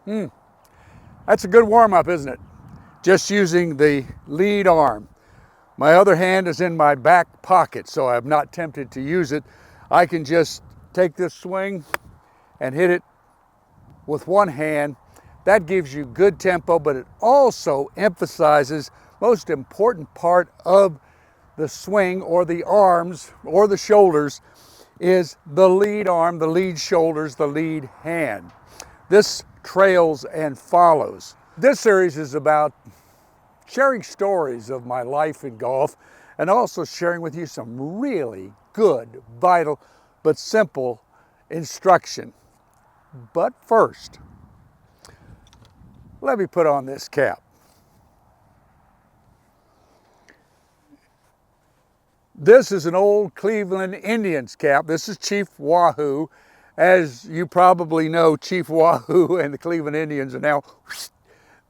That's a good warm-up, isn't it? Just using the lead arm. My other hand is in my back pocket, so I'm not tempted to use it. I can just take this swing and hit it with one hand. That gives you good tempo, but it also emphasizes most important part of the swing, or the arms or the shoulders, is the lead arm, the lead shoulders, the lead hand. This trails and follows. This series is about sharing stories of my life in golf, and also sharing with you some really good, vital, but simple instruction. But first, let me put on this cap. This is an old Cleveland Indians cap. This is Chief Wahoo. As you probably know, Chief Wahoo and the Cleveland Indians are now,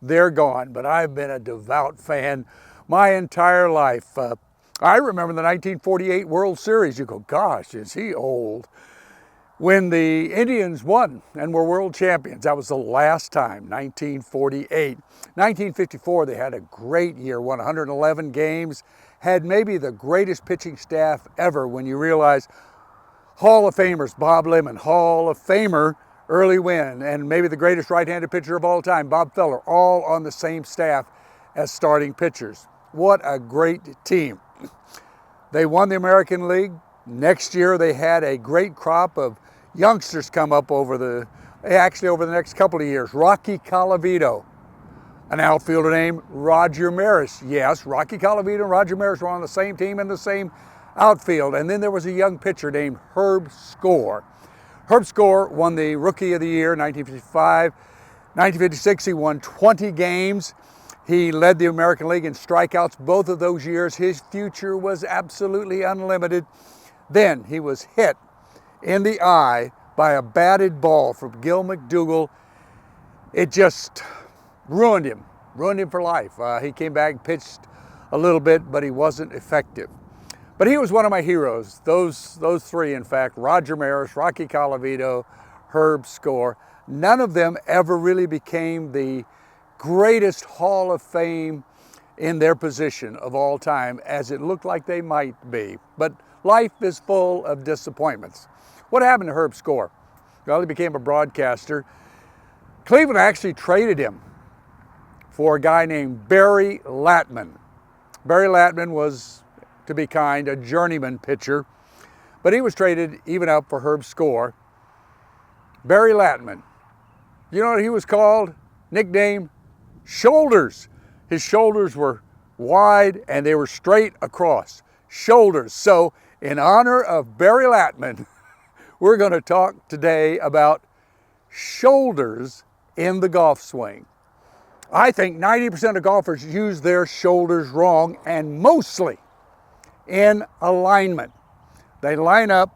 they're gone. But I've been a devout fan my entire life. I remember the 1948 World Series. You go, gosh, is he old? When the Indians won and were world champions, that was the last time, 1948. 1954, they had a great year, won 111 games, had maybe the greatest pitching staff ever when you realize Hall of Famers, Bob Lemon, Hall of Famer, Early Wynn, and maybe the greatest right-handed pitcher of all time, Bob Feller, all on the same staff as starting pitchers. What a great team. They won the American League. Next year, they had a great crop of youngsters come up over the next couple of years. Rocky Colavito, an outfielder named Roger Maris. Yes, Rocky Colavito and Roger Maris were on the same team in the same outfield. And then there was a young pitcher named Herb Score. Herb Score won the Rookie of the Year in 1955. 1956, he won 20 games. He led the American League in strikeouts both of those years. His future was absolutely unlimited. Then he was hit in the eye by a batted ball from Gil McDougall. It just ruined him for life. He came back and pitched a little bit, but he wasn't effective. But he was one of my heroes. Those three, in fact, Roger Maris, Rocky Colavito, Herb Score. None of them ever really became the greatest Hall of Fame in their position of all time, as it looked like they might be. But life is full of disappointments. What happened to Herb Score? Well, he became a broadcaster. Cleveland actually traded him for a guy named Barry Latman. Barry Latman was, to be kind, a journeyman pitcher, but he was traded even up for Herb Score. Barry Latman, you know what he was called? Nickname, Shoulders. His shoulders were wide and they were straight across. Shoulders. So in honor of Barry Latman, we're going to talk today about shoulders in the golf swing. I think 90% of golfers use their shoulders wrong, and mostly in alignment. They line up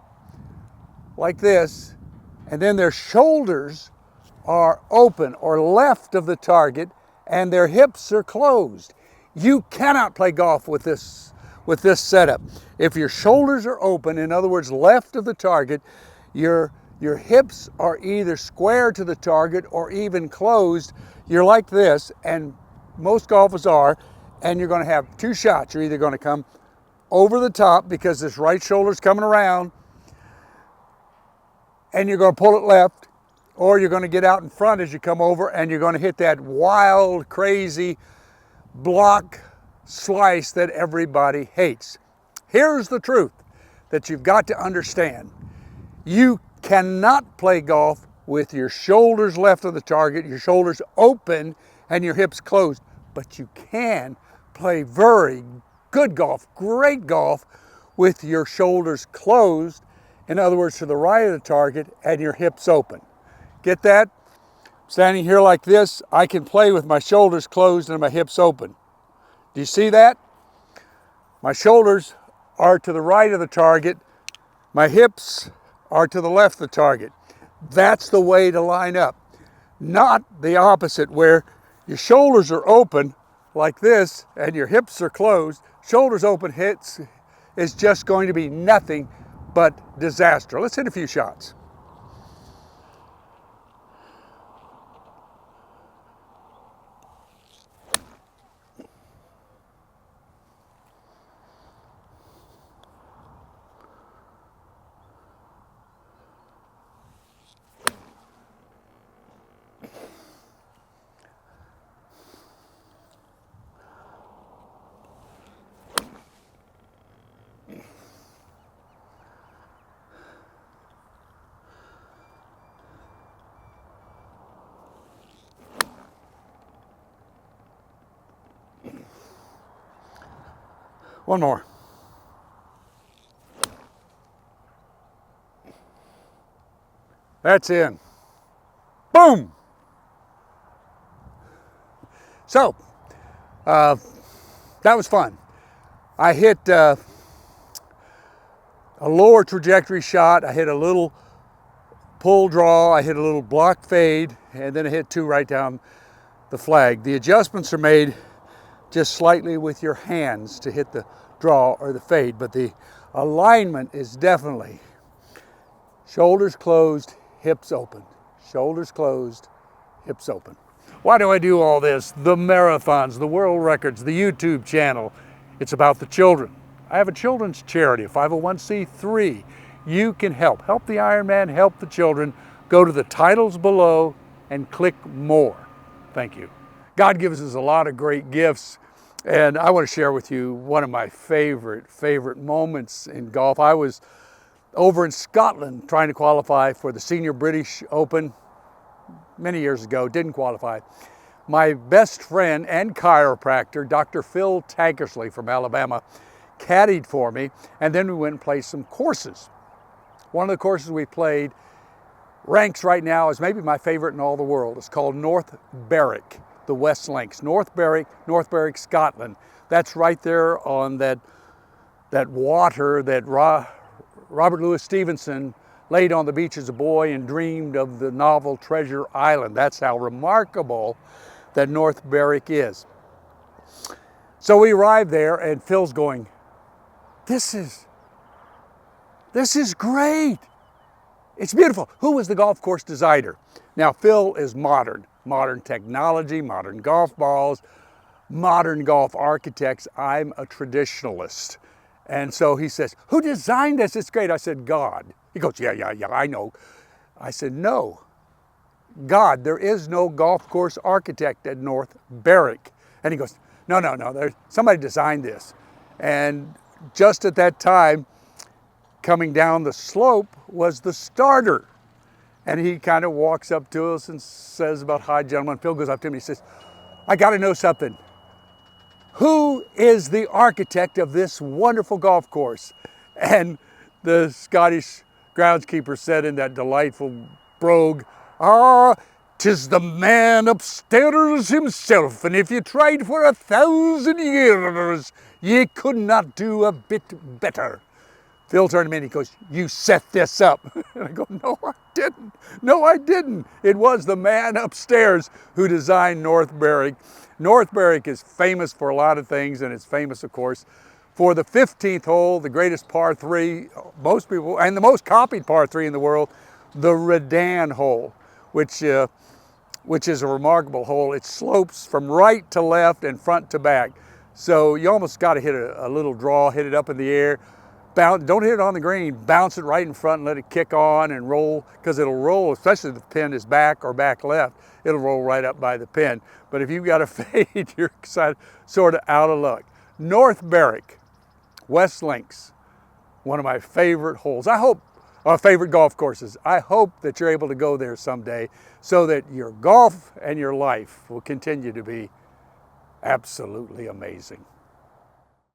like this, and then their shoulders are open or left of the target, and their hips are closed. You cannot play golf with this setup. If your shoulders are open, in other words, left of the target, your hips are either square to the target or even closed. You're like this, and most golfers are, and you're going to have two shots. You're either going to come over the top because this right shoulder's coming around, and you're going to pull it left, or you're going to get out in front as you come over, and you're going to hit that wild, crazy block slice that everybody hates. Here's the truth that you've got to understand. You cannot play golf with your shoulders left of the target, your shoulders open, and your hips closed. But you can play very good golf, great golf, with your shoulders closed, in other words, to the right of the target, and your hips open. Get that? Standing here like this, I can play with my shoulders closed and my hips open. Do you see that? My shoulders are to the right of the target. My hips are to the left of the target. That's the way to line up. Not the opposite, where your shoulders are open like this and your hips are closed. Shoulders open hits is just going to be nothing but disaster. Let's hit a few shots. One more. That's in. Boom! So, that was fun. I hit a lower trajectory shot. I hit a little pull draw. I hit a little block fade, and then I hit 2 right down the flag. The adjustments are made just slightly with your hands to hit the draw or the fade, but the alignment is definitely shoulders closed, hips open. Shoulders closed, hips open. Why do I do all this? The marathons, the world records, the YouTube channel. It's about the children. I have a children's charity, a 501c3. You can help. Help the Ironman, help the children. Go to the titles below and click more. Thank you. God gives us a lot of great gifts, and I want to share with you one of my favorite moments in golf. I was over in Scotland trying to qualify for the Senior British Open many years ago, didn't qualify. My best friend and chiropractor, Dr. Phil Tankersley from Alabama, caddied for me, and then we went and played some courses. One of the courses we played ranks right now as maybe my favorite in all the world. It's called North Berwick, the West Links. North Berwick, Scotland. That's right there on that water that Robert Louis Stevenson laid on the beach as a boy and dreamed of the novel Treasure Island. That's how remarkable that North Berwick is. So we arrived there, and Phil's going, this is great. It's beautiful. Who was the golf course designer? Now, Phil is modern technology, modern golf balls, modern golf architects. I'm a traditionalist. And so he says, who designed this? It's great. I said, God. He goes, yeah, I know. I said, no, God. There is no golf course architect at North Berwick. And he goes, no, somebody designed this. And just at that time, coming down the slope was the starter. And he kind of walks up to us and says about, hi, gentlemen. Phil goes up to him and he says, I got to know something. Who is the architect of this wonderful golf course? And the Scottish groundskeeper said in that delightful brogue, 'tis the man upstairs himself, and if you tried for 1,000 years, ye could not do a bit better. Phil turned to me and he goes, you set this up. And I go, no, I didn't. It was the man upstairs who designed North Berwick. North Berwick is famous for a lot of things, and it's famous, of course, for the 15th hole, the greatest par 3, most people, and the most copied par 3 in the world, the Redan hole, which is a remarkable hole. It slopes from right to left and front to back. So you almost got to hit a little draw, hit it up in the air, don't hit it on the green, bounce it right in front and let it kick on and roll, because it'll roll, especially if the pin is back or back left, it'll roll right up by the pin. But if you've got a fade, you're sort of out of luck. North Berwick, West Links, one of my favorite holes. Favorite golf courses. I hope that you're able to go there someday so that your golf and your life will continue to be absolutely amazing.